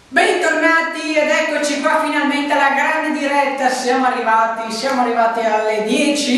Bentornati ed eccoci qua finalmente alla grande diretta, siamo arrivati alle 10,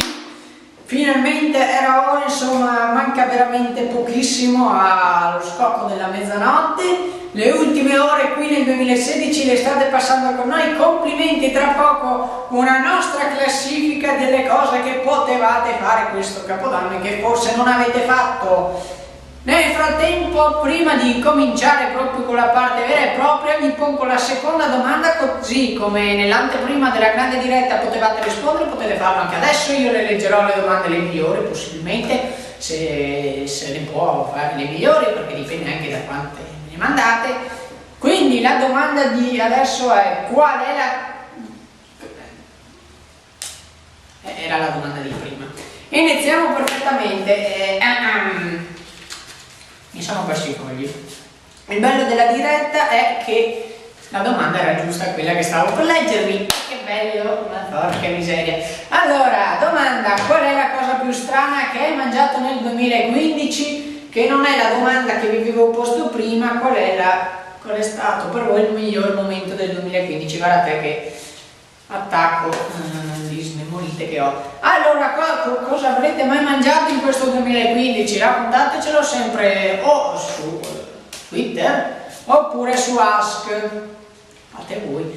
finalmente era ora, insomma manca veramente pochissimo allo scocco della mezzanotte, le ultime ore qui nel 2016 le state passando con noi, complimenti, tra poco una nostra classifica delle cose che potevate fare questo Capodanno e che forse non avete fatto. Nel frattempo, prima di cominciare proprio con la parte vera e propria, vi pongo la seconda domanda, così come nell'anteprima della grande diretta potevate rispondere, potete farlo anche adesso. Io le leggerò le domande le migliori, possibilmente, se ne può fare le migliori, perché dipende anche da quante me ne mandate. Quindi la domanda di adesso è: qual è la... Era la domanda di prima. Iniziamo perfettamente. Mi sono persi i fogli. Il bello della diretta è che la domanda era giusta, quella che stavo per leggervi. Che bello, ma porca miseria. Allora, domanda: qual è la cosa più strana che hai mangiato nel 2015? Che non è la domanda che vi avevo posto prima. Qual è stato per voi il miglior momento del 2015? Guarda te che attacco di smemorite che ho. Allora, cosa avrete mai mangiato in questo 2015? Raccontatecelo sempre o su Twitter oppure su Ask, fate voi.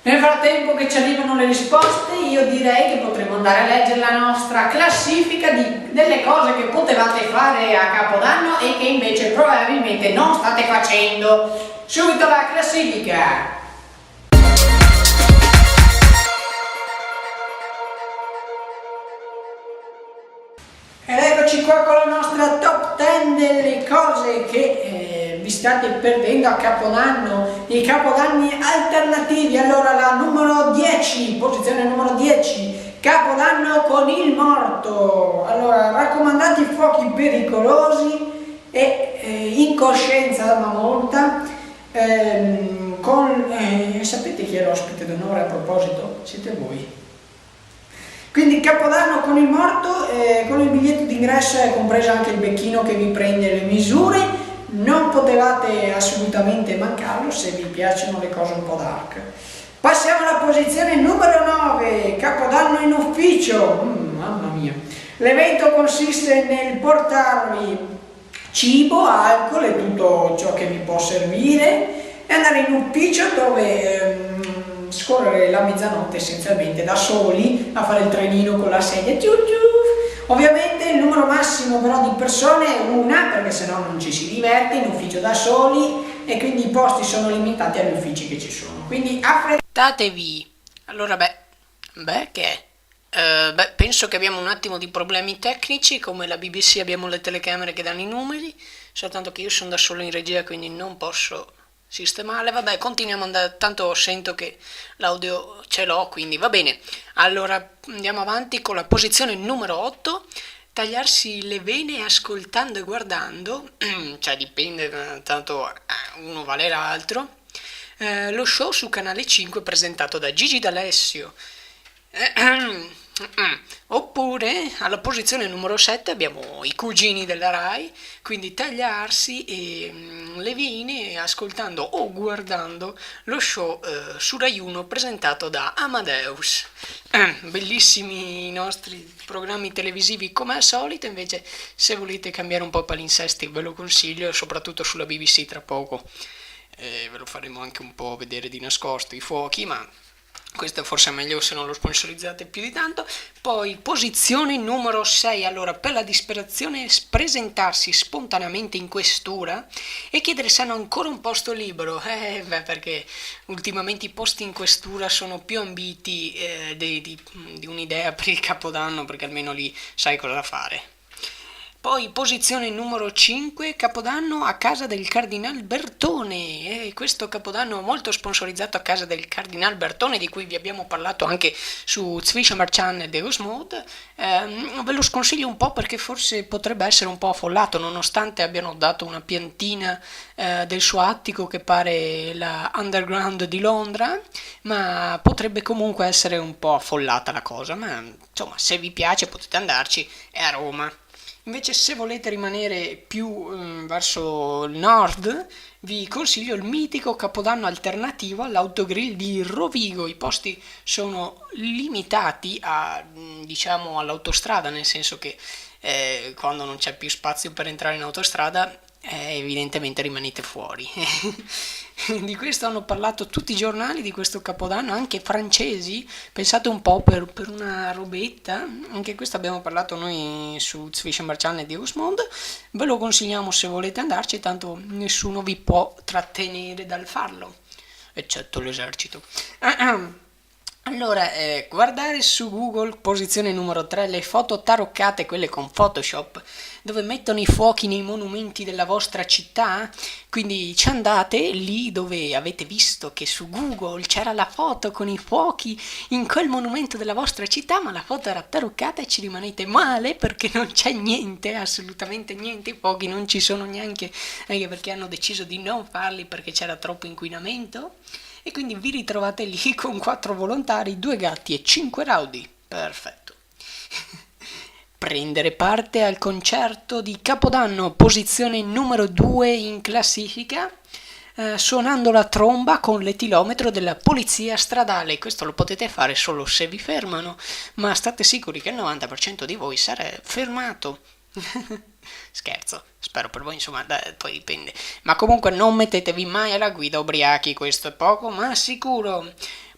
Nel frattempo che ci arrivano le risposte, io direi che potremmo andare a leggere la nostra classifica delle cose che potevate fare a Capodanno e che invece probabilmente non state facendo. Subito la classifica! Ed eccoci qua con la nostra top 10 delle cose che vi state perdendo a Capodanno, i Capodanni alternativi. Allora, la numero 10, posizione numero 10, Capodanno con il morto. Allora, raccomandati fuochi pericolosi e incoscienza da una volta. Sapete chi è l'ospite d'onore a proposito? Siete voi. Quindi Capodanno con il morto, con il biglietto d'ingresso è compreso anche il becchino che vi prende le misure, non potevate assolutamente mancarlo se vi piacciono le cose un po' dark. Passiamo alla posizione numero 9, Capodanno in ufficio. Mamma mia. L'evento consiste nel portarvi cibo, alcol e tutto ciò che vi può servire e andare in ufficio dove scorrere la mezzanotte essenzialmente da soli a fare il trenino con la sedia. Ovviamente il numero massimo però di persone è una, perché sennò non ci si diverte in ufficio da soli e quindi i posti sono limitati agli uffici che ci sono, quindi affrettatevi. Allora penso che abbiamo un attimo di problemi tecnici. Come la BBC abbiamo le telecamere che danno i numeri, soltanto che io sono da solo in regia, quindi non posso sistemare. Vabbè, continuiamo ad andare, tanto sento che l'audio ce l'ho, quindi va bene. Allora andiamo avanti con la posizione numero 8, tagliarsi le vene ascoltando e guardando, cioè dipende, tanto uno vale l'altro. Lo show su Canale 5 presentato da Gigi D'Alessio. Oppure alla posizione numero 7 abbiamo i cugini della Rai, quindi tagliarsi le vene ascoltando o guardando lo show su Rai 1 presentato da Amadeus. Bellissimi i nostri programmi televisivi come al solito. Invece, se volete cambiare un po' palinsesti, ve lo consiglio, soprattutto sulla BBC tra poco. Ve lo faremo anche un po' vedere di nascosto i fuochi, ma questo forse è meglio se non lo sponsorizzate più di tanto. Poi posizione numero 6, allora, per la disperazione presentarsi spontaneamente in questura e chiedere se hanno ancora un posto libero, perché ultimamente i posti in questura sono più ambiti di un'idea per il Capodanno, perché almeno lì sai cosa fare. Poi posizione numero 5, Capodanno a casa del Cardinal Bertone. E questo Capodanno molto sponsorizzato a casa del Cardinal Bertone, di cui vi abbiamo parlato anche su Zwischenmarcian e Deus Mode. Ve lo sconsiglio un po' perché forse potrebbe essere un po' affollato, nonostante abbiano dato una piantina del suo attico che pare la Underground di Londra, ma potrebbe comunque essere un po' affollata la cosa. Ma insomma, se vi piace potete andarci, è a Roma. Invece se volete rimanere più verso il nord, vi consiglio il mitico capodanno alternativo all'autogrill di Rovigo. I posti sono limitati a, diciamo, all'autostrada, nel senso che quando non c'è più spazio per entrare in autostrada, evidentemente rimanete fuori. Di questo hanno parlato tutti i giornali di questo capodanno, anche francesi. Pensate un po', per una robetta, anche questo abbiamo parlato noi su Zwischenmarcian e Deus Mond. Ve lo consigliamo se volete andarci, tanto nessuno vi può trattenere dal farlo, eccetto l'esercito. Allora, guardare su Google, posizione numero 3, le foto taroccate, quelle con Photoshop, dove mettono i fuochi nei monumenti della vostra città. Quindi ci andate lì dove avete visto che su Google c'era la foto con i fuochi in quel monumento della vostra città, ma la foto era taroccata e ci rimanete male perché non c'è niente, assolutamente niente, i fuochi non ci sono neanche, anche perché hanno deciso di non farli perché c'era troppo inquinamento. E quindi vi ritrovate lì con 4 volontari, 2 gatti e 5 rowdy. Perfetto. Prendere parte al concerto di Capodanno, posizione numero 2 in classifica, suonando la tromba con l'etilometro della polizia stradale. Questo lo potete fare solo se vi fermano, ma state sicuri che il 90% di voi sarà fermato. Scherzo, spero per voi, insomma, poi dipende. Ma comunque non mettetevi mai alla guida ubriachi, questo è poco ma sicuro.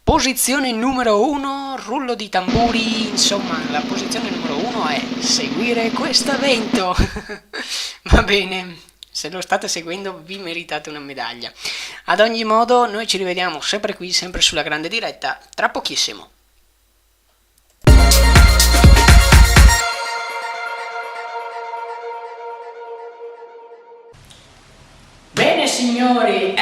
Posizione numero 1, rullo di tamburi, insomma, la posizione numero 1 è seguire questo evento. Va bene, se lo state seguendo vi meritate una medaglia. Ad ogni modo, noi ci rivediamo sempre qui, sempre sulla grande diretta, tra pochissimo. Bene signori,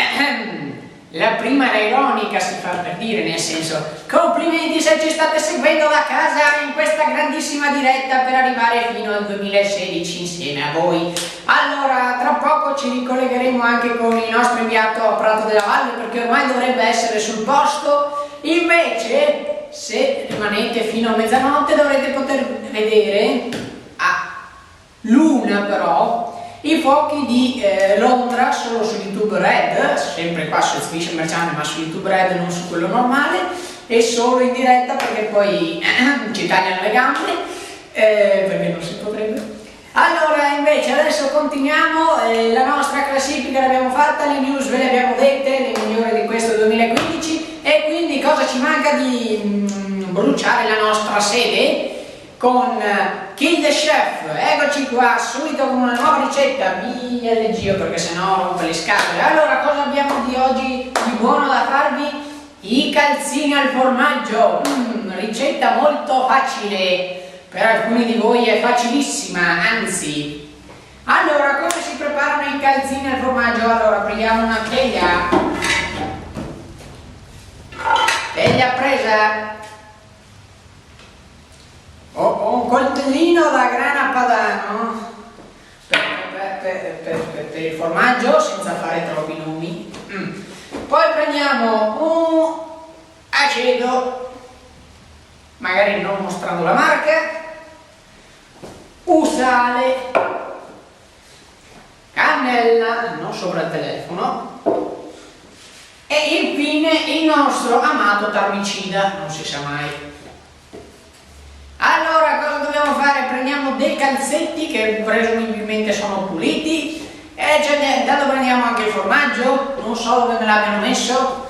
la prima era ironica, si fa per dire, nel senso, complimenti se ci state seguendo da casa in questa grandissima diretta per arrivare fino al 2016 insieme a voi. Allora, tra poco ci ricollegheremo anche con il nostro inviato a Prato della Valle perché ormai dovrebbe essere sul posto. Invece, se rimanete fino a mezzanotte dovrete poter vedere a luna però i fuochi di Londra solo su YouTube Red, sempre qua su Zwischenmarcian ma su YouTube Red, non su quello normale, e solo in diretta perché poi ci tagliano le gambe, perché non si potrebbe. Allora invece adesso continuiamo, la nostra classifica l'abbiamo fatta, le news ve le abbiamo dette, le migliori di questo 2015, e quindi cosa ci manca di bruciare la nostra sede con Kill the Chef. Eccoci qua subito con una nuova ricetta, via leggio perché sennò rompe le scatole. Allora, cosa abbiamo di oggi di buono da farvi? I calzini al formaggio, ricetta molto facile, per alcuni di voi è facilissima, anzi. Allora, come si preparano i calzini al formaggio? Allora, prendiamo una teglia presa, ho un coltellino da grana padano per il formaggio, senza fare troppi nomi. Poi prendiamo un aceto, magari non mostrando la marca, un sale, cannella, non sopra il telefono, e infine il nostro amato tarmicida, non si sa mai. Allora, cosa dobbiamo fare? Prendiamo dei calzetti che presumibilmente sono puliti, e intanto prendiamo anche il formaggio, non so dove me l'abbiano messo,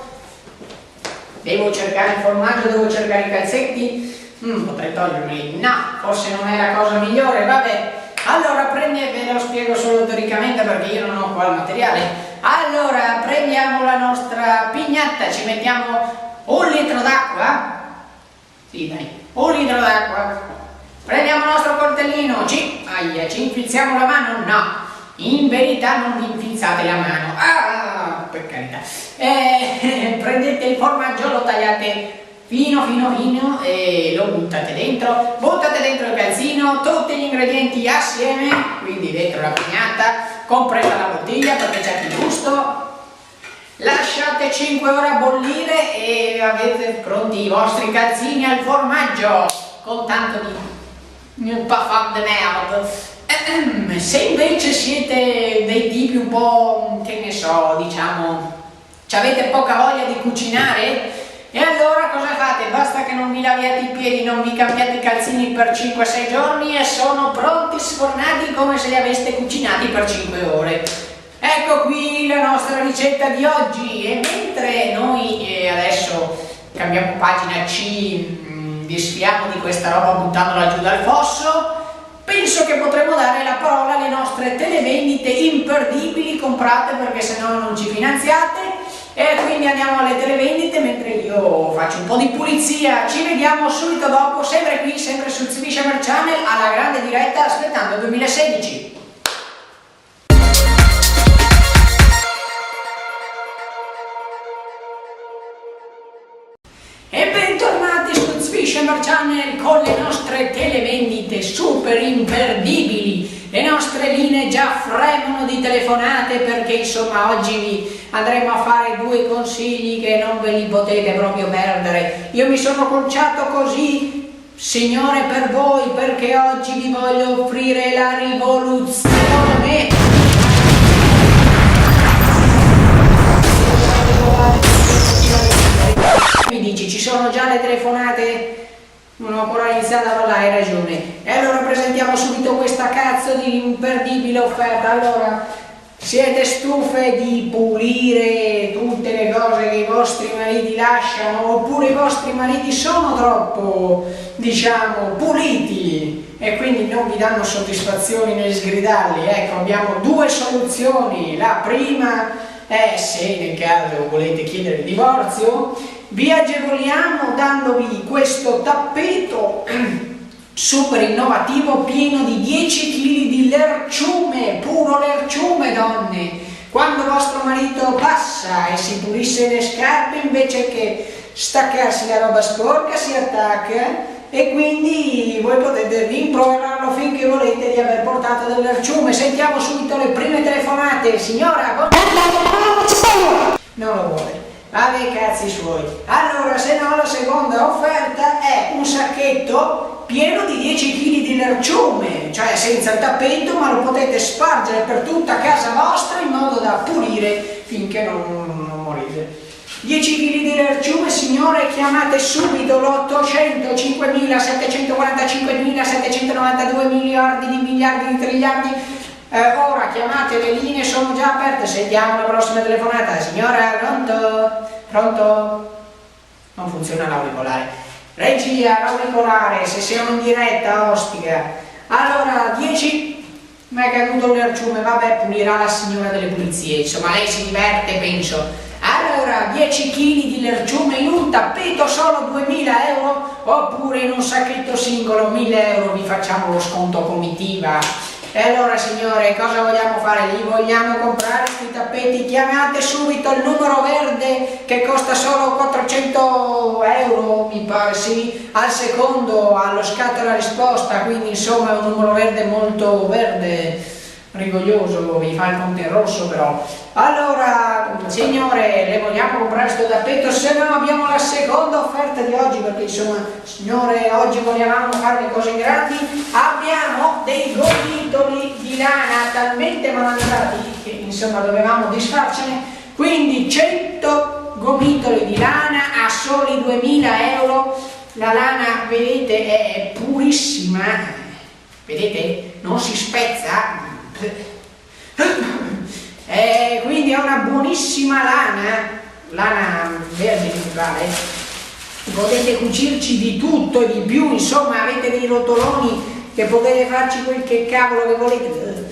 devo cercare il formaggio, devo cercare i calzetti, potrei toglierli, no, forse non è la cosa migliore, vabbè. Allora ve lo spiego solo teoricamente perché io non ho qua il materiale. Allora, prendiamo la nostra pignatta, ci mettiamo un litro d'acqua, sì dai, un litro d'acqua, Prendiamo il nostro coltellino, ci infilziamo la mano? No, in verità non vi infilzate la mano. Ah, per carità. Prendete il formaggio, lo tagliate fino e lo buttate dentro il calzino, tutti gli ingredienti assieme, quindi dentro la pignata, compresa la bottiglia perché c'è più gusto. Lasciate 5 ore a bollire e avete pronti i vostri calzini al formaggio con tanto di parfum de merde. Se invece siete dei tipi un po', che ne so, diciamo, avete poca voglia di cucinare, e allora cosa fate? Basta che non vi laviate i piedi, non vi cambiate i calzini per 5-6 giorni e sono pronti sfornati come se li aveste cucinati per 5 ore. Ecco qui la nostra ricetta di oggi, e mentre noi adesso cambiamo pagina, ci disfiamo di questa roba buttandola giù dal fosso, penso che potremmo dare la parola alle nostre televendite imperdibili comprate, perché se no non ci finanziate. E quindi andiamo alle televendite mentre io faccio un po' di pulizia. Ci vediamo subito dopo, sempre qui, sempre sul Swishamer Channel, alla grande diretta, aspettando il 2016. E bentornati sul Swishamer Channel con le nostre televendite super imperdibili. Le nostre linee già fremono di telefonate perché insomma oggi vi andremo a fare 2 consigli che non ve li potete proprio perdere. Io mi sono conciato così, signore, per voi, perché oggi vi voglio offrire la rivoluzione. Mi dici, ci sono già le telefonate? Non ho ancora iniziato a parlare, hai ragione. E allora presentiamo subito questa cazzo di imperdibile offerta. Allora, siete stufe di pulire tutte le cose che i vostri mariti lasciano, oppure i vostri mariti sono troppo, diciamo, puliti e quindi non vi danno soddisfazioni nel sgridarli? Ecco, abbiamo 2 soluzioni. La prima è, se nel caso volete chiedere il divorzio, vi agevoliamo dandovi questo tappeto super innovativo pieno di 10 kg di lerciume, puro lerciume, donne. Quando vostro marito passa e si pulisce le scarpe, invece che staccarsi la roba sporca, si attacca, e quindi voi potete rimproverarlo finché volete di aver portato del lerciume. Sentiamo subito le prime telefonate. Signora, non lo vuole. Vabbè, i cazzi suoi. Allora, se no, la seconda offerta è un sacchetto pieno di 10 kg di lerciume, cioè senza il tappeto, ma lo potete spargere per tutta casa vostra in modo da pulire finché non morite. 10 kg di lerciume, signore, chiamate subito l'800 5.745.792 miliardi di triliardi. Ora chiamate, le linee sono già aperte, sentiamo la prossima telefonata. Signora, pronto? Non funziona l'auricolare. Regia, l'auricolare, se siamo in diretta, ostica. Allora, 10, mi è caduto il lerciume, vabbè, pulirà la signora delle pulizie, insomma lei si diverte, penso. Allora, 10 kg di lerciume in un tappeto, solo 2.000 euro, oppure in un sacchetto singolo 1.000 euro, vi facciamo lo sconto comitiva. E allora, signore, cosa vogliamo fare? Gli vogliamo comprare questi tappeti? Chiamate subito il numero verde che costa solo 400 euro, mi pare, sì, al secondo, allo scatto alla risposta, quindi insomma è un numero verde molto verde, rigoglioso, vi fa il conto in rosso però. Allora, signore, le vogliamo comprare questo tappeto? Se no abbiamo la seconda offerta di oggi, perché insomma, signore, oggi volevamo fare le cose grandi. Abbiamo dei gomitoli di lana talmente malandrati che insomma dovevamo disfarcene, quindi 100 gomitoli di lana a soli 2.000 euro. La lana, vedete, è purissima, vedete, non si spezza. Quindi è una buonissima lana verde naturale. Potete cucirci di tutto e di più, insomma avete dei rotoloni che potete farci quel che cavolo che volete.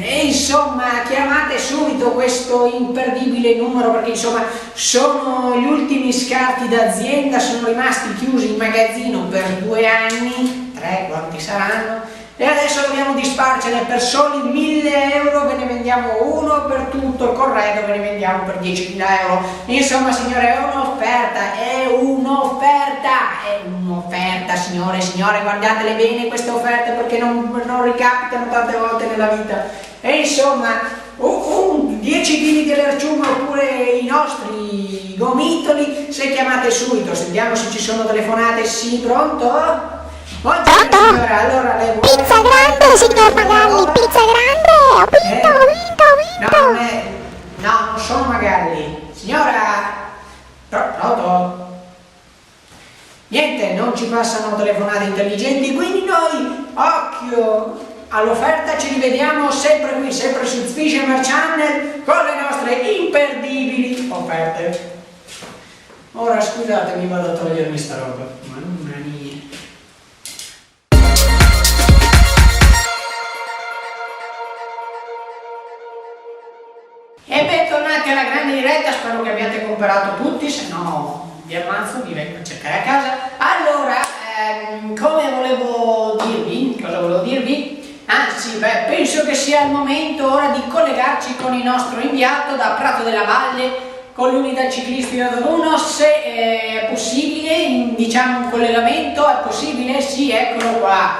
E insomma chiamate subito questo imperdibile numero, perché insomma sono gli ultimi scarti d'azienda, sono rimasti chiusi in magazzino per 2 anni, 3, quanti saranno? E adesso dobbiamo disfarcene per soli 1.000 euro, ve ne vendiamo uno per tutto il corredo, ve ne vendiamo per 10.000 euro. Insomma signore, è un'offerta, signore e signore, guardatele bene queste offerte perché non ricapitano tante volte nella vita. E insomma, 10 kg di lerciume oppure i nostri gomitoli, se chiamate subito, sentiamo se ci sono telefonate. Sì, pronto? Buongiorno signora, allora le vuole... Pizza grande, signor Magalli, pizza grande, ho vinto. No, non sono Magalli. Signora, pronto? Niente, non ci passano telefonate intelligenti, quindi noi, occhio all'offerta, ci rivediamo sempre qui, sempre su Fisherman Channel, con le nostre imperdibili offerte. Ora scusatemi, vado a togliermi sta roba. Mamma mia. E bentornati alla grande diretta, spero che abbiate comprato tutti, se no vi ammazzo, vi vengo a cercare a casa. Allora, cosa volevo dirvi? Anzi, penso che sia il momento ora di collegarci con il nostro inviato da Prato della Valle, con l'unità ciclistica dell'1, se è possibile, diciamo un collegamento, è possibile? Sì, eccolo qua.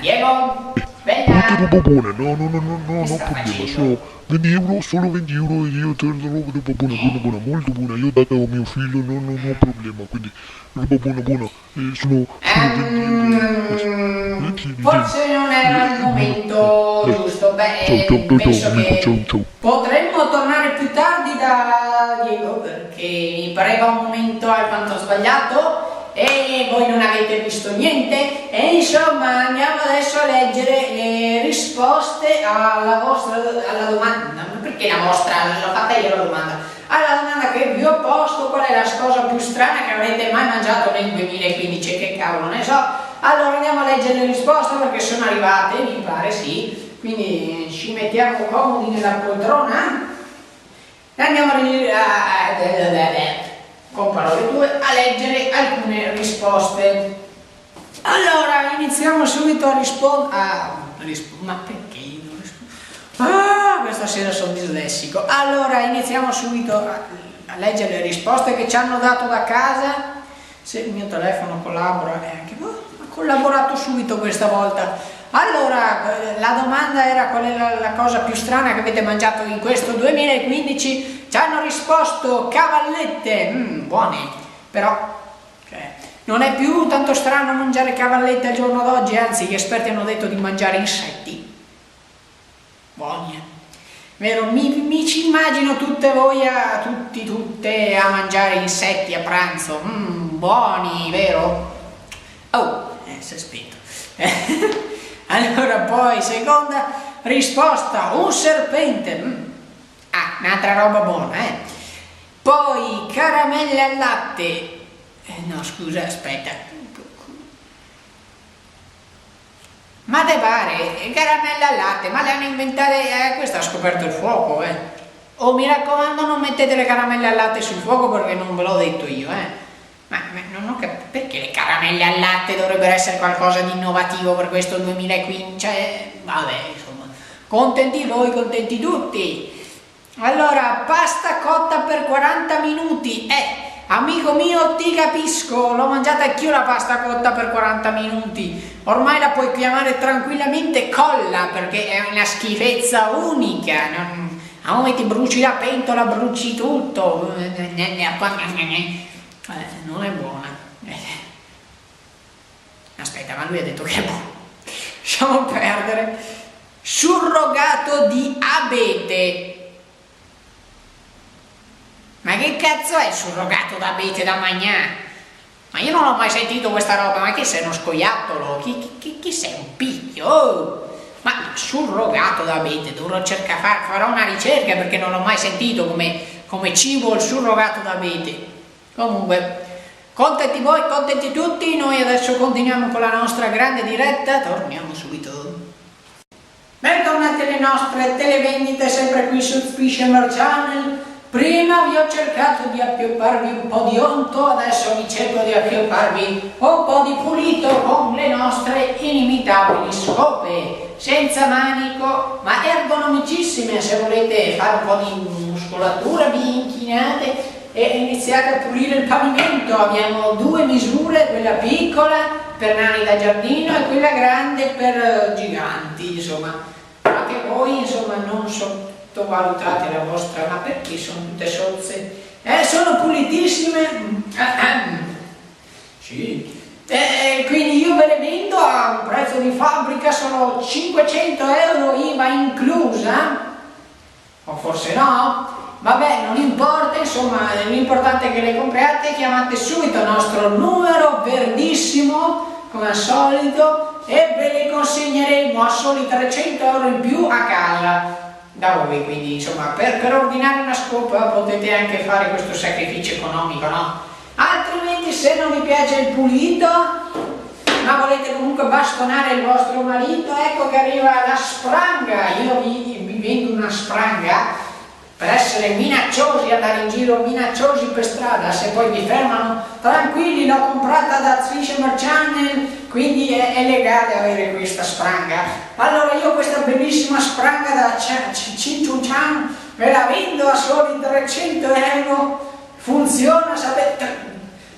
Diego? Roba buona, no problema, sono 20 euro, solo 20 euro e io te lo do roba buona, molto buona, io ho dato a mio figlio, no problema, quindi roba buona, sono 20 euro. Forse non era il momento giusto, penso che potremmo tornare più tardi da Diego perché mi pareva un momento alquanto sbagliato e voi non avete visto niente e insomma andiamo adesso a leggere le risposte alla domanda, perché la vostra, l'ho fatta io la domanda, alla domanda che vi ho posto: qual è la cosa più strana che avrete mai mangiato nel 2015, che cavolo ne so. Allora andiamo a leggere le risposte perché sono arrivate, mi pare, sì, quindi ci mettiamo comodi nella poltrona e andiamo con parole tue a leggere alcune risposte. Allora iniziamo subito a rispondere. Ma perché io non rispondo? Questa sera sono dislessico. Allora iniziamo subito a leggere le risposte che ci hanno dato da casa. Se il mio telefono collabora, anche ha collaborato subito questa volta. Allora, la domanda era qual è la cosa più strana che avete mangiato in questo 2015. Ci hanno risposto cavallette, buone, però non è più tanto strano mangiare cavallette al giorno d'oggi, anzi gli esperti hanno detto di mangiare insetti. Buoni, vero? Mi ci immagino tutte voi, tutte a mangiare insetti a pranzo, buoni, vero? Oh, si è spento. Allora poi, seconda risposta, un serpente. Un'altra roba buona, Poi caramelle al latte. No, scusa, aspetta. Ma te pare? Caramelle al latte, ma le hanno inventate, questo ha scoperto il fuoco, Oh, mi raccomando, non mettete le caramelle al latte sul fuoco perché non ve l'ho detto io, Ma non ho capito perché le caramelle al latte dovrebbero essere qualcosa di innovativo per questo 2015, vabbè, insomma, contenti voi, contenti tutti. Allora, pasta cotta per 40 minuti, amico mio, ti capisco, l'ho mangiata anch'io la pasta cotta per 40 minuti, ormai la puoi chiamare tranquillamente colla perché è una schifezza unica, a ti bruci la pentola, bruci tutto, non è buona. Aspetta, ma lui ha detto che è buono. Lasciamo perdere. Surrogato di abete. Ma che cazzo è il surrogato d'abete da mangiare? Ma io non ho mai sentito questa roba. Ma che sei uno scoiattolo? Chi sei, un picchio? Oh. Ma surrogato d'abete, dovrò cercare, farò una ricerca perché non l'ho mai sentito come cibo il surrogato d'abete. Comunque, contenti voi, contenti tutti, noi adesso continuiamo con la nostra grande diretta, torniamo subito. Bentornati alle nostre televendite, sempre qui su Fisherman Channel, Prima vi ho cercato di appiopparvi un po' di onto, adesso vi cerco di appiopparvi un po' di pulito con le nostre inimitabili scope, senza manico, ma ergonomicissime. Se volete fare un po' di muscolatura vi inchinate e iniziate a pulire il pavimento. Abbiamo due misure, quella piccola per nani da giardino e quella grande per giganti, insomma. Anche voi, insomma, non sottovalutate la vostra, ma perché sono tutte sozze? Sono pulitissime. Sì. Quindi io ve le vendo a un prezzo di fabbrica, sono 500 euro IVA inclusa, o forse no? Vabbè, non importa, insomma, l'importante è che le compriate. Chiamate subito il nostro numero verdissimo, come al solito, e ve le consegneremo a soli 300 euro in più a casa da voi. Quindi, insomma, per ordinare una scopa potete anche fare questo sacrificio economico, no? Altrimenti, se non vi piace il pulito, ma volete comunque bastonare il vostro marito, ecco che arriva la spranga. Io vi vendo una spranga per essere minacciosi, andare in giro minacciosi per strada. Se poi vi fermano, tranquilli, l'ho comprata da Fisherman Channel, quindi è legale avere questa spranga. Allora io questa bellissima spranga da Chin-Chun-Chan ve la vendo a soli 300 euro, funziona,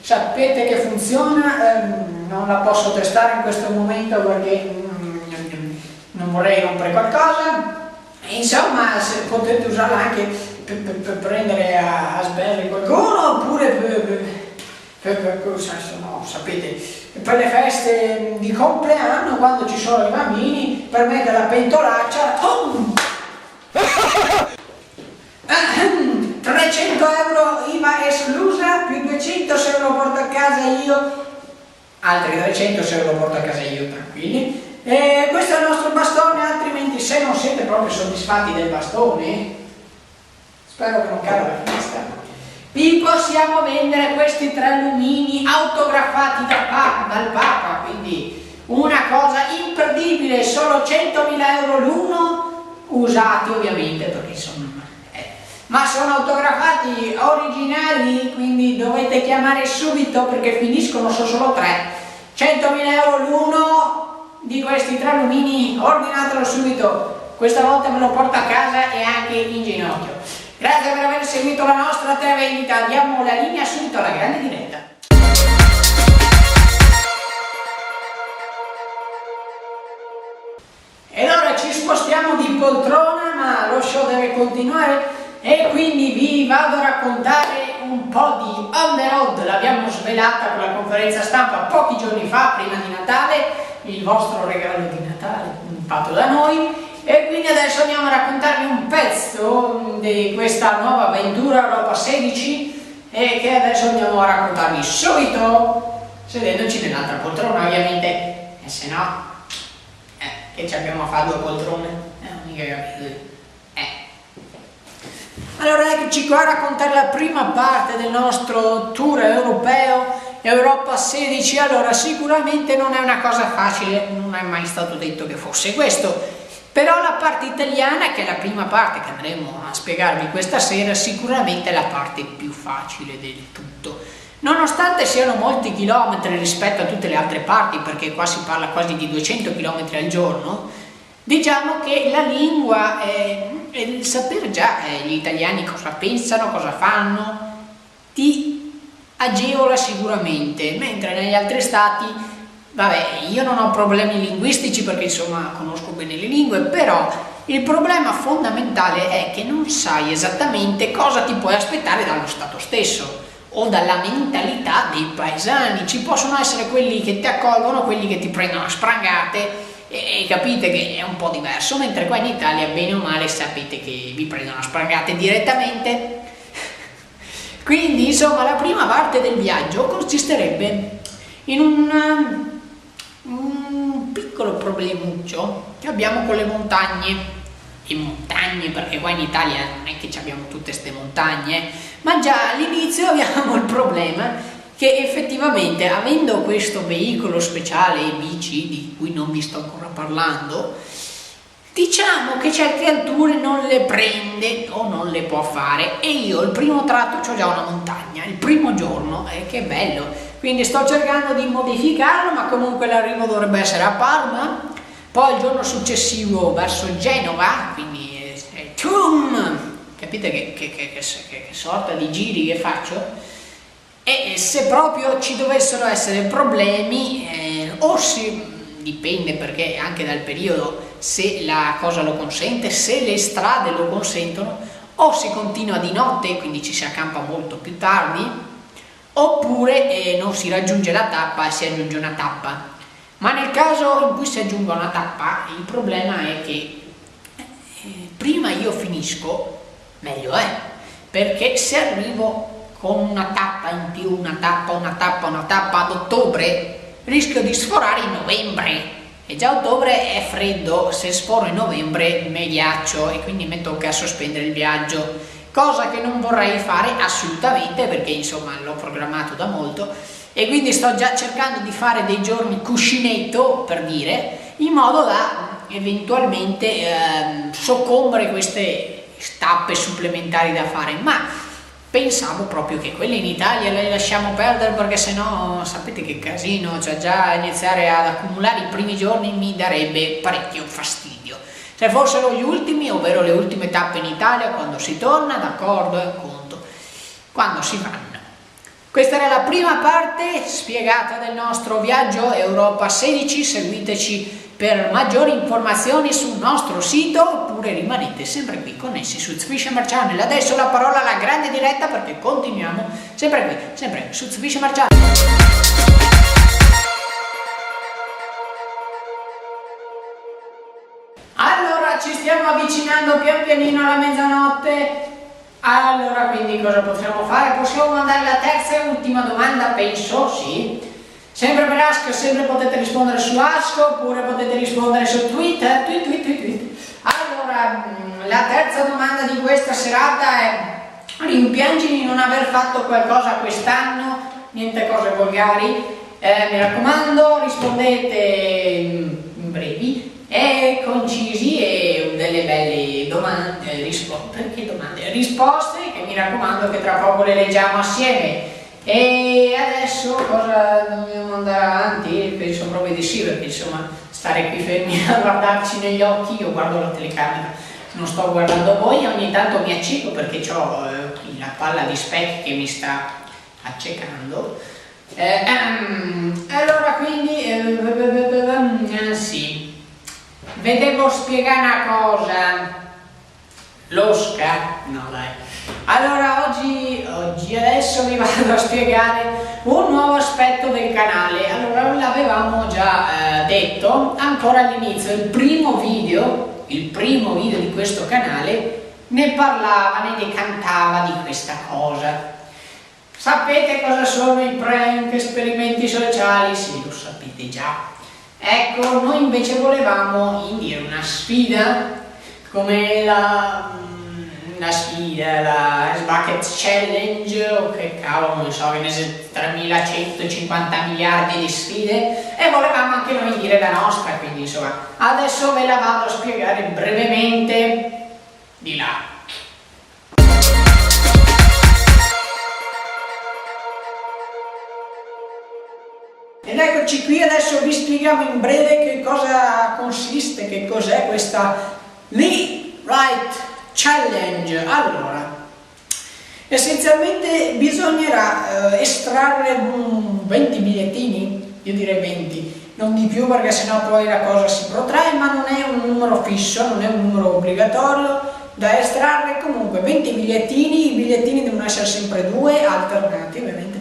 sapete che funziona. Non la posso testare in questo momento perché non vorrei rompere qualcosa. Insomma, se potete usarla anche per prendere a sberle qualcuno, oppure no, sapete, per le feste di compleanno, quando ci sono i bambini, per mettere la pentolaccia. 300 euro IVA esclusa, più 200 se lo porto a casa io, altri 300 se lo porto a casa io, tranquilli. Questo è il nostro bastone, altrimenti se non siete proprio soddisfatti del bastone, spero che non cada la finestra, vi possiamo vendere questi 3 lumini autografati dal Papa, quindi una cosa imperdibile, solo 100.000 euro l'uno, usati ovviamente perché ma sono autografati, originali, quindi dovete chiamare subito perché finiscono, sono solo 3. 100.000 euro l'uno di questi 3 lumini, ordinatelo subito, questa volta me lo porto a casa e anche in ginocchio. Grazie per aver seguito la nostra vendita, diamo la linea subito alla grande diretta. E allora ci spostiamo di poltrona, ma lo show deve continuare e quindi vi vado a raccontare un po' di On The Road. L'abbiamo svelata con la conferenza stampa pochi giorni fa, prima di Natale, il vostro regalo di Natale fatto da noi, e quindi adesso andiamo a raccontarvi un pezzo di questa nuova avventura Europa 16 e che adesso andiamo a raccontarvi subito sedendoci nell'altra poltrona, ovviamente, e se no che ci abbiamo a fare 2 poltrone? Non mica capito. Allora eccoci qua a raccontare la prima parte del nostro tour europeo Europa 16. Allora, sicuramente non è una cosa facile, non è mai stato detto che fosse questo, però la parte italiana, che è la prima parte che andremo a spiegarvi questa sera, sicuramente è la parte più facile del tutto, nonostante siano molti chilometri rispetto a tutte le altre parti, perché qua si parla quasi di 200 km al giorno. Diciamo che la lingua e il sapere già gli italiani cosa pensano, cosa fanno, ti agevola sicuramente, mentre negli altri stati, vabbè, io non ho problemi linguistici perché insomma conosco bene le lingue, però il problema fondamentale è che non sai esattamente cosa ti puoi aspettare dallo stato stesso o dalla mentalità dei paesani. Ci possono essere quelli che ti accolgono, quelli che ti prendono a sprangate, e capite che è un po' diverso, mentre qua in Italia bene o male sapete che vi prendono a sprangate direttamente. Quindi insomma la prima parte del viaggio consisterebbe in un piccolo problemuccio che abbiamo con le montagne. E montagne, perché qua in Italia non è che abbiamo tutte queste montagne, ma già all'inizio abbiamo il problema che effettivamente, avendo questo veicolo speciale bici di cui non vi sto ancora parlando, Diciamo che certe alture non le prende o non le può fare, e io il primo tratto c'ho già una montagna, il primo giorno, che bello, quindi sto cercando di modificarlo, ma comunque l'arrivo dovrebbe essere a Parma, poi il giorno successivo verso Genova, quindi capite che sorta di giri che faccio? E se proprio ci dovessero essere problemi, o si dipende, perché anche dal periodo, se la cosa lo consente, se le strade lo consentono, o si continua di notte, quindi ci si accampa molto più tardi, oppure non si raggiunge la tappa e si aggiunge una tappa. Ma nel caso in cui si aggiunga una tappa, il problema è che prima io finisco, meglio è, perché se arrivo con una tappa in più, una tappa ad ottobre, rischio di sforare in novembre, e già ottobre è freddo, se sforo in novembre mi ghiaccio e quindi mi tocca sospendere il viaggio, cosa che non vorrei fare assolutamente, perché insomma l'ho programmato da molto, e quindi sto già cercando di fare dei giorni cuscinetto, per dire, in modo da eventualmente soccombere queste tappe supplementari da fare, ma pensavo proprio che quelle in Italia le lasciamo perdere, perché sennò sapete che casino, cioè già iniziare ad accumulare i primi giorni mi darebbe parecchio fastidio. Se fossero gli ultimi, ovvero le ultime tappe in Italia, quando si torna, d'accordo, è un conto, quando si vanno. Questa era la prima parte spiegata del nostro viaggio Europa 16, seguiteci per maggiori informazioni sul nostro sito, oppure rimanete sempre qui connessi su Zwischimer Channel. Adesso la parola alla grande diretta, perché continuiamo sempre qui, sempre su Zwischimer Channel. Allora, ci stiamo avvicinando pian pianino alla mezzanotte. Allora, quindi cosa possiamo fare? Possiamo mandare la terza e ultima domanda, penso, sì. Sempre per Ask, sempre potete rispondere su Ask, oppure potete rispondere su Twitter. Allora, la terza domanda di questa serata è: rimpiangi di non aver fatto qualcosa quest'anno? Niente cose volgari, mi raccomando, rispondete in brevi e concisi, e delle belle domande, risposte, che mi raccomando che tra poco le leggiamo assieme. E adesso cosa dobbiamo andare avanti? Penso proprio di sì, perché insomma stare qui fermi a guardarci negli occhi, io guardo la telecamera, non sto guardando voi, ogni tanto mi acceco perché ho qui la palla di specchi che mi sta accecando. Allora quindi sì, vedevo spiegare una cosa. L'Oscar? No dai. Allora oggi adesso vi vado a spiegare un nuovo aspetto del canale. Allora, l'avevamo già detto ancora all'inizio, il primo video di questo canale ne parlava, ne decantava di questa cosa. Sapete cosa sono i prank, esperimenti sociali? Sì, lo sapete già. Ecco, noi invece volevamo indire una sfida, come la Bucket Challenge, o che cavolo, non so, che ne so, 3150 miliardi di sfide, e volevamo anche noi dire la nostra, quindi insomma, adesso ve la vado a spiegare brevemente di là. Ed eccoci qui, adesso vi spieghiamo in breve che cosa consiste, che cos'è questa Lee Wright Challenge. Allora, essenzialmente bisognerà estrarre 20 bigliettini, io direi 20, non di più, perché sennò poi la cosa si protrae, ma non è un numero fisso, non è un numero obbligatorio da estrarre. Comunque 20 bigliettini, i bigliettini devono essere sempre due, alternati ovviamente.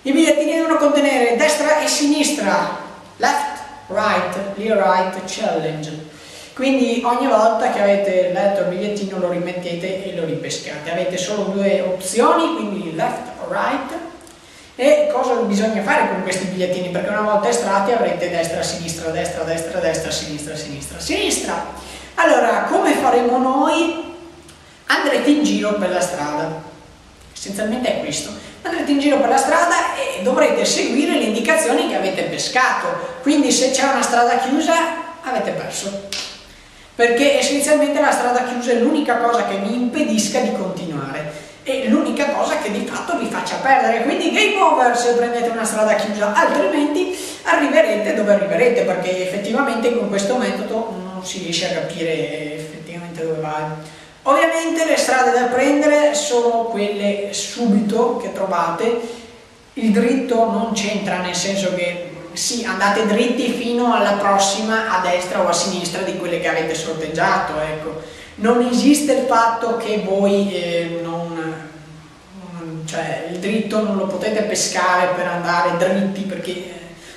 I bigliettini devono contenere destra e sinistra, left, right, Lee Wright Challenge. Quindi ogni volta che avete letto il bigliettino lo rimettete e lo ripescate. Avete solo due opzioni, quindi left o right. E cosa bisogna fare con questi bigliettini? Perché una volta estratti avrete destra, sinistra, destra, destra, destra, sinistra, sinistra, sinistra. Allora, come faremo noi? Andrete in giro per la strada. Essenzialmente è questo. Andrete in giro per la strada e dovrete seguire le indicazioni che avete pescato. Quindi se c'è una strada chiusa avete perso. perché essenzialmente la strada chiusa è l'unica cosa che vi impedisca di continuare. È l'unica cosa che di fatto vi faccia perdere, quindi game over se prendete una strada chiusa, altrimenti arriverete dove arriverete, perché effettivamente con questo metodo non si riesce a capire effettivamente dove vai. Ovviamente le strade da prendere sono quelle subito che trovate, il dritto non c'entra, nel senso che sì, andate dritti fino alla prossima a destra o a sinistra di quelle che avete sorteggiato, ecco. Non esiste il fatto che voi cioè il dritto non lo potete pescare per andare dritti, perché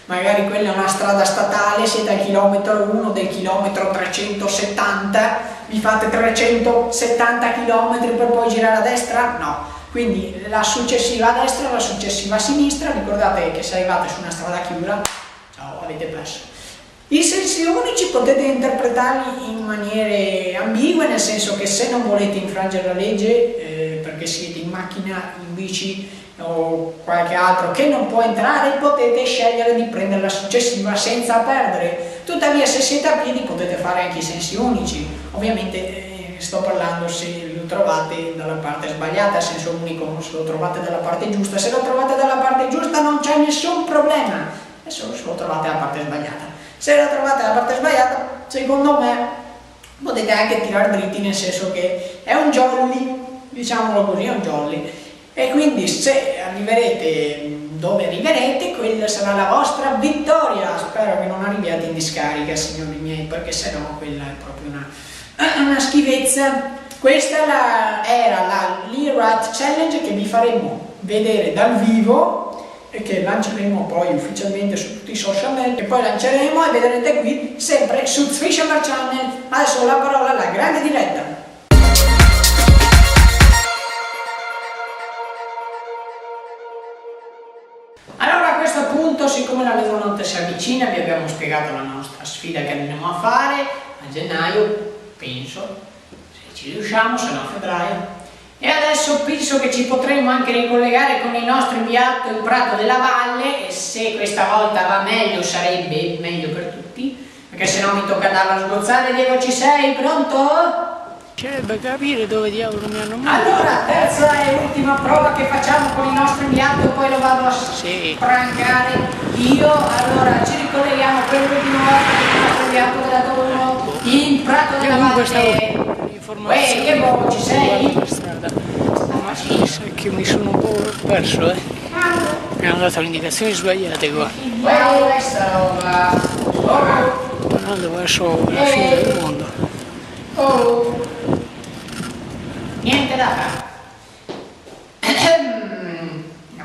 magari quella è una strada statale, siete al chilometro 1 del chilometro 370, vi fate 370 km per poi girare a destra? No. Quindi la successiva a destra, la successiva a sinistra, ricordate che se arrivate su una strada chiusa, ciao, avete perso. I sensi unici potete interpretarli in maniere ambigue, nel senso che se non volete infrangere la legge, perché siete in macchina, in bici o qualche altro che non può entrare, potete scegliere di prendere la successiva senza perdere. Tuttavia se siete a piedi potete fare anche i sensi unici, ovviamente sto parlando se lo trovate dalla parte sbagliata, senso unico, se lo trovate dalla parte giusta. Se lo trovate dalla parte giusta non c'è nessun problema, è solo se lo trovate dalla parte sbagliata. Se lo trovate dalla parte sbagliata, secondo me potete anche tirare dritti, nel senso che è un jolly, diciamolo così, è un jolly, e quindi se arriverete dove arriverete, quella sarà la vostra vittoria. Spero che non arriviate in discarica, signori miei, perché sennò quella è proprio una schifezza. Questa era la Lirat Challenge che vi faremo vedere dal vivo e che lanceremo poi ufficialmente su tutti i social media, e poi lanceremo e vedrete qui sempre su Fisherman Channel. Adesso la parola alla grande diretta. Allora a questo punto, siccome la mezzanotte si avvicina, vi abbiamo spiegato la nostra sfida che andremo a fare a gennaio, penso, se ci riusciamo, se no a febbraio. E adesso penso che ci potremo anche ricollegare con il nostro inviato in Prato della Valle, e se questa volta va meglio sarebbe meglio per tutti, perché se no mi tocca andarlo a sgozzare. Diego, ci sei? Pronto? C'è da capire dove diavolo mi hanno mandato. Allora, terza e ultima prova che facciamo con il nostro inviato, poi lo vado a sprancare io. Allora, ci ricolleghiamo per l'ultima volta con il nostro inviato della Torno in Prato della Valle. Diego, ci sei? Ma sì, sai che mi sono un po' perso, mi hanno dato le indicazioni sbagliate qua. Questa roba. Andando verso la fine del mondo. Niente da fare. No.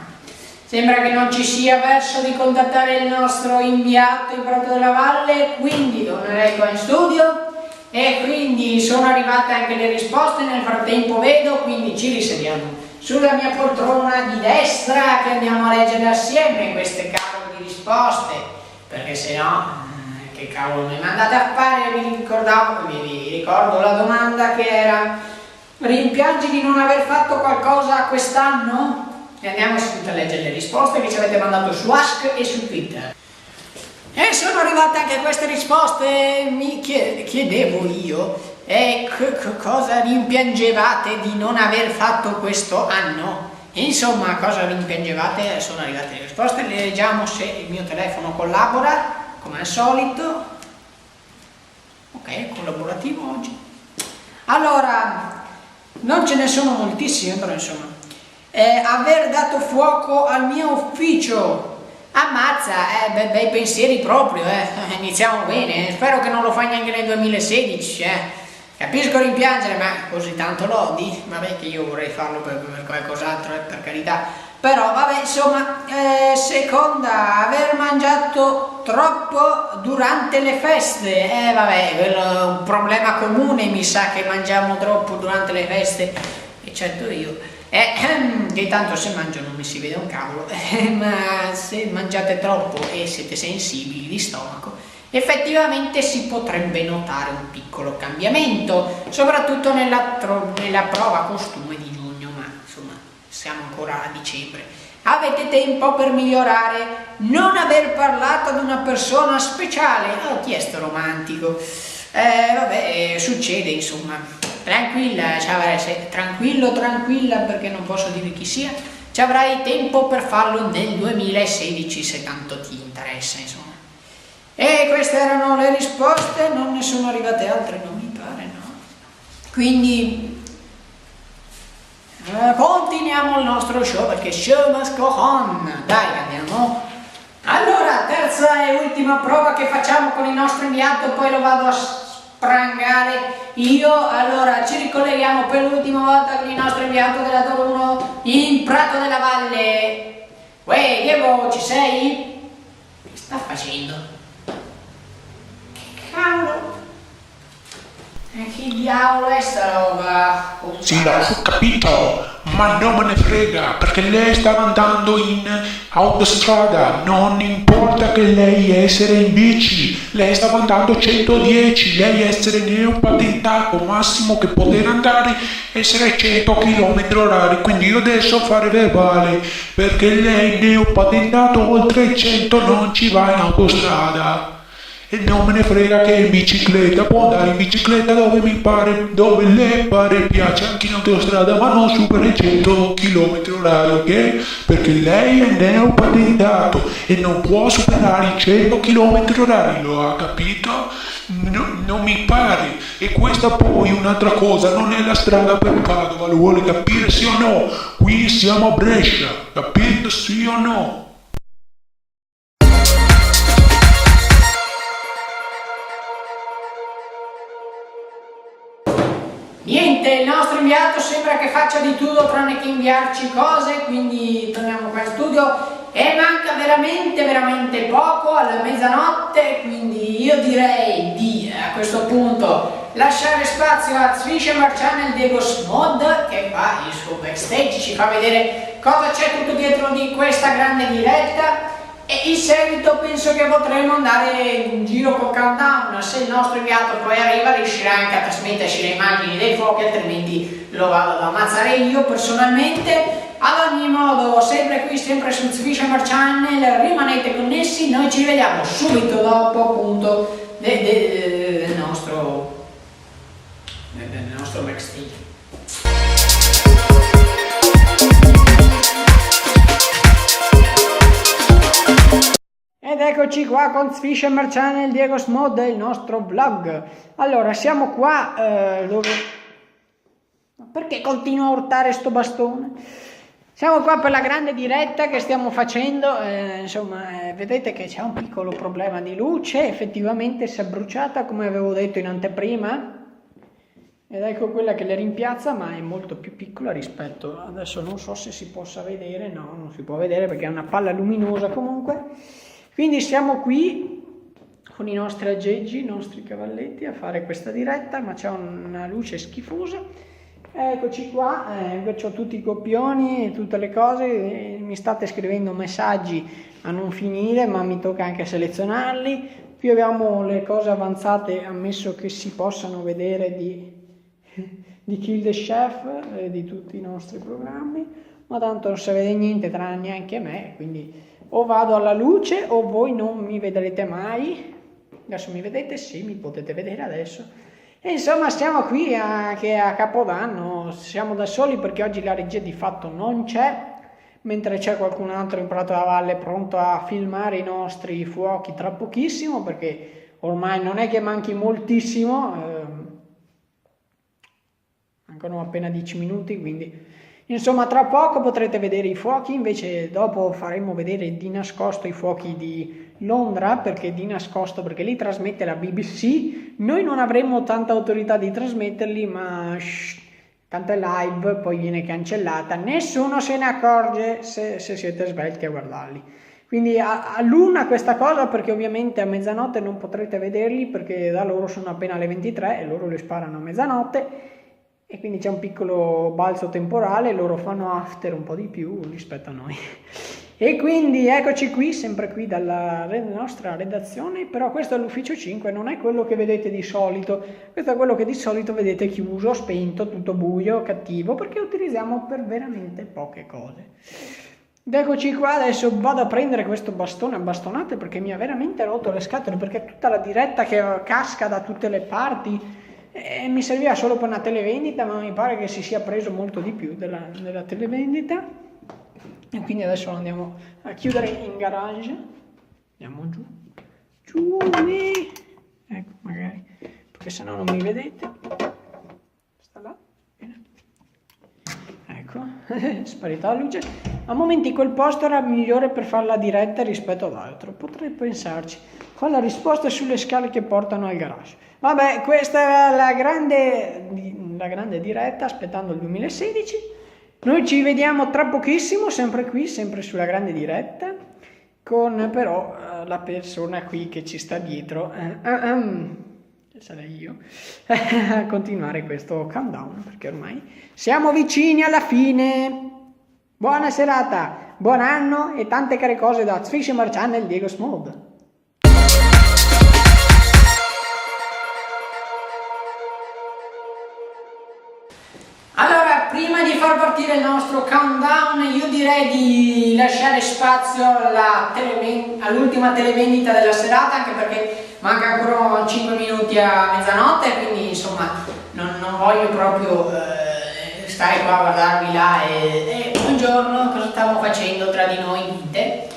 Sembra che non ci sia verso di contattare il nostro inviato in Prato della Valle, quindi tornerei qua in studio. E quindi sono arrivate anche le risposte, nel frattempo vedo, quindi ci risediamo sulla mia poltrona di destra che andiamo a leggere assieme queste cavolo di risposte, perché se no che cavolo mi mandate a fare? Vi ricordo la domanda che era: rimpiangi di non aver fatto qualcosa quest'anno? E andiamo subito a leggere le risposte che ci avete mandato su Ask e su Twitter. E sono arrivate anche queste risposte. Mi chiedevo io cosa rimpiangevate di non aver fatto questo anno. Insomma, cosa rimpiangevate? Sono arrivate le risposte, le leggiamo se il mio telefono collabora, come al solito. Ok, collaborativo oggi. Allora, non ce ne sono moltissime, però insomma. Aver dato fuoco al mio ufficio. Ammazza, bei pensieri proprio, iniziamo bene, spero che non lo fai neanche nel 2016, Capisco rimpiangere, ma così tanto lodi? Vabbè che io vorrei farlo per qualcos'altro, per carità, però vabbè, insomma, seconda, aver mangiato troppo durante le feste, vabbè, quello è un problema comune, mi sa che mangiamo troppo durante le feste, eccetto io. Che tanto se mangio non mi si vede un cavolo, ma se mangiate troppo e siete sensibili di stomaco, effettivamente si potrebbe notare un piccolo cambiamento, soprattutto nella prova costume di giugno, ma insomma siamo ancora a dicembre. avete tempo per migliorare, non aver parlato ad una persona speciale. Oh, chi è sto romantico? Vabbè, succede insomma. Tranquilla, tranquilla perché non posso dire chi sia, ci avrai tempo per farlo nel 2016 se tanto ti interessa insomma. E queste erano le risposte, non ne sono arrivate altre, non mi pare, no? Quindi continuiamo il nostro show perché show must go on. Dai, andiamo. Allora, terza e ultima prova che facciamo con il nostro inviato, poi lo vado a sprangare io. Allora, ci ricolleghiamo per l'ultima volta con il nostro inviato della Toro 1 in Prato della Valle. Uè, Diego, ci sei? Che sta facendo? Cavolo! Che diavolo è sta roba? Sì, ho capito, ma non me ne frega, perché lei stava andando in autostrada, non importa che lei essere in bici, lei stava andando 110, lei essere neopatentato, massimo che poter andare essere 100 km/h, quindi io adesso fare verbale, perché lei neopatentato oltre 100 non ci va in autostrada. E non me ne frega che è in bicicletta, può andare in bicicletta dove mi pare, dove le pare piace, anche in autostrada, ma non supera i 100 km/h, ok? Perché lei è neopatentato e non può superare i 100 km/h, lo ha capito? Non mi pare. E questa poi un'altra cosa, non è la strada per Padova, lo vuole capire sì o no? Qui siamo a Brescia, capito sì o no? Niente, il nostro inviato sembra che faccia di tutto tranne che inviarci cose, quindi torniamo qua in studio e manca veramente poco alla mezzanotte, quindi io direi di a questo punto lasciare spazio a Fisherman Channel Diego Smod che fa il suo backstage, ci fa vedere cosa c'è tutto dietro di questa grande diretta. E in seguito penso che potremo andare in giro col countdown, se il nostro inviato poi arriva riuscirà anche a trasmetterci le immagini dei fuochi, altrimenti lo vado ad ammazzare io personalmente. Ad ogni modo, sempre qui, sempre sul Fisherman Channel, rimanete connessi, noi ci vediamo subito dopo appunto del nostro backstage. Ed eccoci qua con Fisherman Channel Diego Smod, il nostro vlog. Allora, siamo qua dove... Perché continua a urtare sto bastone? Siamo qua per la grande diretta che stiamo facendo, vedete che c'è un piccolo problema di luce, effettivamente si è bruciata come avevo detto in anteprima. Ed ecco quella che le rimpiazza, ma è molto più piccola rispetto... Adesso non so se si possa vedere, no, non si può vedere perché è una palla luminosa comunque. Quindi siamo qui con i nostri aggeggi, i nostri cavalletti a fare questa diretta, ma c'è una luce schifosa. Eccoci qua, ho tutti i copioni e tutte le cose, mi state scrivendo messaggi a non finire, ma mi tocca anche selezionarli. Qui abbiamo le cose avanzate, ammesso che si possano vedere di Kill the Chef, di tutti i nostri programmi, ma tanto non si vede niente tranne neanche me, quindi... o vado alla luce o voi non mi vedrete mai. Adesso mi vedete? Sì, mi potete vedere adesso. E insomma siamo qui anche a Capodanno, siamo da soli perché oggi la regia di fatto non c'è, mentre c'è qualcun altro in Prato della Valle pronto a filmare i nostri fuochi tra pochissimo, perché ormai non è che manchi moltissimo, mancano appena 10 minuti, quindi... Insomma, tra poco potrete vedere i fuochi, invece dopo faremo vedere di nascosto i fuochi di Londra, perché di nascosto, perché li trasmette la BBC, noi non avremo tanta autorità di trasmetterli, ma tanto è live, poi viene cancellata, nessuno se ne accorge se siete svelti a guardarli. Quindi all'una questa cosa, perché ovviamente a mezzanotte non potrete vederli, perché da loro sono appena le 23 e loro li sparano a mezzanotte, e quindi c'è un piccolo balzo temporale, loro fanno after un po' di più rispetto a noi. E quindi eccoci qui, sempre qui dalla nostra redazione, però questo è l'ufficio 5, non è quello che vedete di solito, questo è quello che di solito vedete chiuso, spento, tutto buio, cattivo, perché utilizziamo per veramente poche cose. Ed eccoci qua, adesso vado a prendere questo bastone a bastonate perché mi ha veramente rotto le scatole, perché tutta la diretta che casca da tutte le parti mi serviva solo per una televendita, ma mi pare che si sia preso molto di più della televendita, e quindi adesso lo andiamo a chiudere in garage. Andiamo giù lì, ecco, magari, perché sennò non mi vedete. Sta là, bene. Ecco, è sparita la luce. A momenti quel posto era migliore per fare la diretta rispetto ad altro, potrei pensarci. Qua la risposta è sulle scale che portano al garage. Vabbè, questa era la grande diretta, aspettando il 2016. Noi ci vediamo tra pochissimo, sempre qui, sempre sulla grande diretta, con però la persona qui che ci sta dietro, sarei io, a continuare questo countdown, perché ormai siamo vicini alla fine. Buona serata, buon anno e tante care cose da Fisher Channel Diego Smode. Allora, prima di far partire il nostro countdown, io direi di lasciare spazio all'ultima televendita della serata, anche perché manca ancora 5 minuti a mezzanotte, quindi insomma non voglio proprio stare qua a guardarvi là e buongiorno, cosa stiamo facendo tra di noi, dite?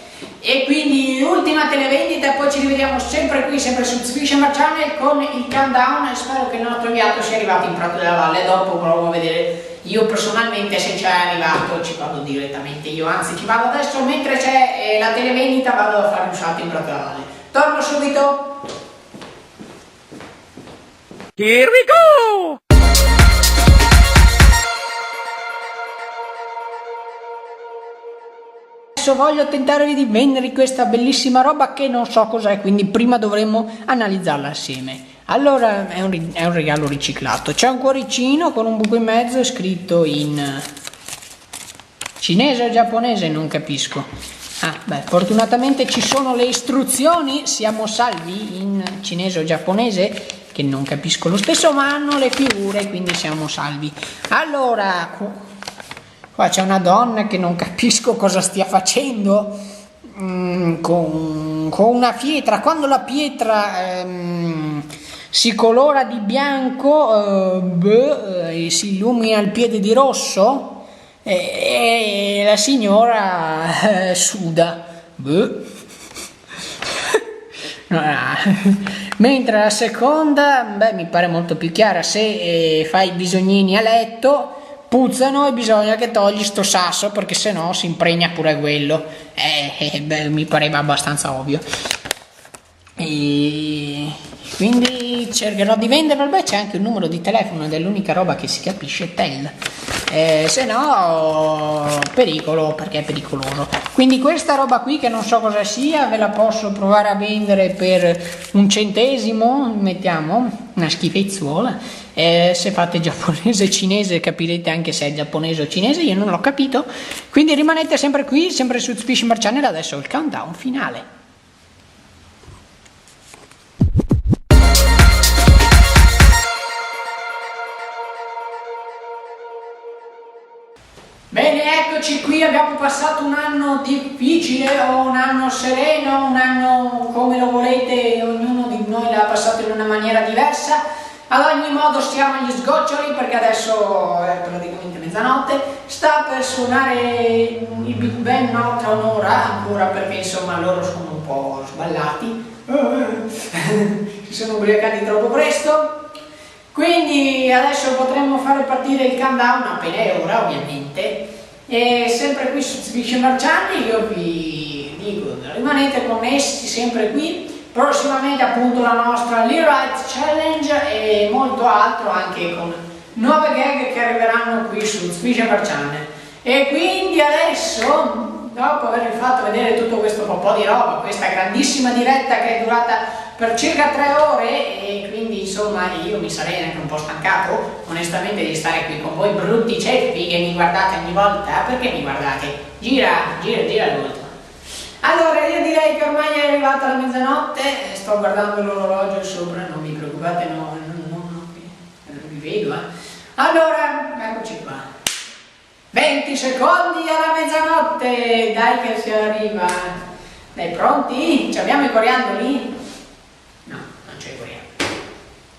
E quindi l'ultima televendita e poi ci rivediamo sempre qui, sempre su Fisher Channel con il countdown, e spero che il nostro inviato sia arrivato in Prato della Valle. Dopo provo a vedere io personalmente se c'è arrivato, ci vado direttamente io, anzi ci vado adesso mentre c'è la televendita, vado a fare un salto in Prato della Valle. Torno subito! Here we go! Adesso voglio tentare di vendere questa bellissima roba che non so cos'è, quindi prima dovremmo analizzarla assieme. Allora, è un regalo riciclato. C'è un cuoricino con un buco in mezzo scritto in cinese o giapponese, non capisco. Ah, beh, fortunatamente ci sono le istruzioni, siamo salvi in cinese o giapponese, che non capisco lo stesso, ma hanno le figure, quindi siamo salvi. Allora, qua c'è una donna che non capisco cosa stia facendo con una pietra. Quando la pietra si colora di bianco e si illumina il piede di rosso, e la signora suda. Mentre la seconda, mi pare molto più chiara. Se fai i bisognini a letto puzzano e bisogna che togli sto sasso, perché sennò si impregna pure quello. Mi pareva abbastanza ovvio. E quindi cercherò di venderlo. Beh, c'è anche un numero di telefono ed è l'unica roba che si capisce, tel. Se no, pericolo, perché è pericoloso. Quindi questa roba qui, che non so cosa sia, ve la posso provare a vendere per 1 centesimo, mettiamo, una schifezzuola. Se fate giapponese e cinese capirete anche se è giapponese o cinese, io non l'ho capito. Quindi rimanete sempre qui, sempre su Fisher Channel. Adesso il countdown finale. Bene, eccoci qui, abbiamo passato un anno difficile o un anno sereno, un anno come lo volete, ognuno di noi l'ha passato in una maniera diversa. Ad ogni modo stiamo agli sgoccioli, perché adesso è praticamente mezzanotte, sta per suonare il Big Bang un'altra un'ora ancora, perché insomma loro sono un po' sballati, si sono ubriacati troppo presto. Quindi adesso potremo fare partire il countdown appena è ora, ovviamente, e sempre qui su Fisher Channel. Io vi dico, rimanete connessi sempre qui. Prossimamente appunto la nostra Lee Wright Challenge e molto altro, anche con nuove gag che arriveranno qui su Fisher Channel. E quindi adesso, dopo aver fatto vedere tutto questo po' di roba, questa grandissima diretta che è durata per circa 3 ore, e quindi insomma io mi sarei anche un po' stancato onestamente di stare qui con voi brutti ceppi che mi guardate ogni volta. Perché mi guardate? Gira il volto. Allora io direi che ormai è arrivata la mezzanotte, sto guardando l'orologio sopra, non vi preoccupate, non vi vedo. Allora, eccoci qua. 20 secondi alla mezzanotte, dai che si arriva. Dai, pronti? Ci abbiamo i coriandoli? No, non c'è il coriandolo.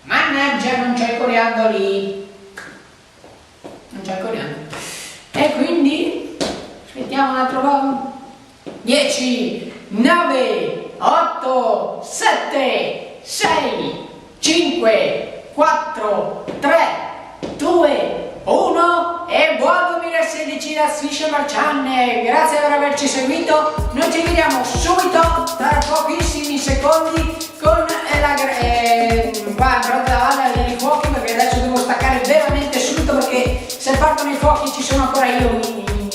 Mannaggia, non c'è il coriandoli. Non c'è il coriandolo. E quindi aspettiamo un altro po'. 10, 9, 8, 7, 6, 5, 4, 3, 2, 1 e buon 2016 da Fisher Channel. Grazie per averci seguito. Noi ci vediamo subito tra pochissimi secondi con qua in fronte alla valle dei fuochi, perché adesso devo staccare veramente subito, perché se partono i fuochi ci sono ancora io,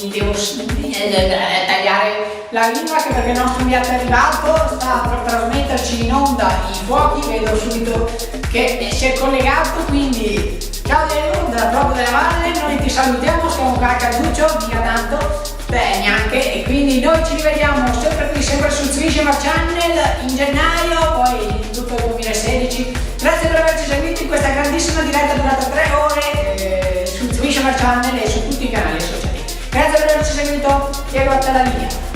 mi devo tagliare la lingua, anche perché il nostro inviato è arrivato, sta per trasmetterci in onda i fuochi, vedo subito che si è collegato, quindi ciao Diego, dalla Proprio della Valle, noi ti salutiamo, siamo qua a Carduccio, mica tanto, neanche, e quindi noi ci rivediamo sempre qui, sempre su Fisher Channel in gennaio, poi in tutto il 2016. Grazie per averci seguito in questa grandissima diretta durata 3 ore su Fisher Channel e su tutti i canali sociali. Grazie per averci seguito, Diego a te la linea.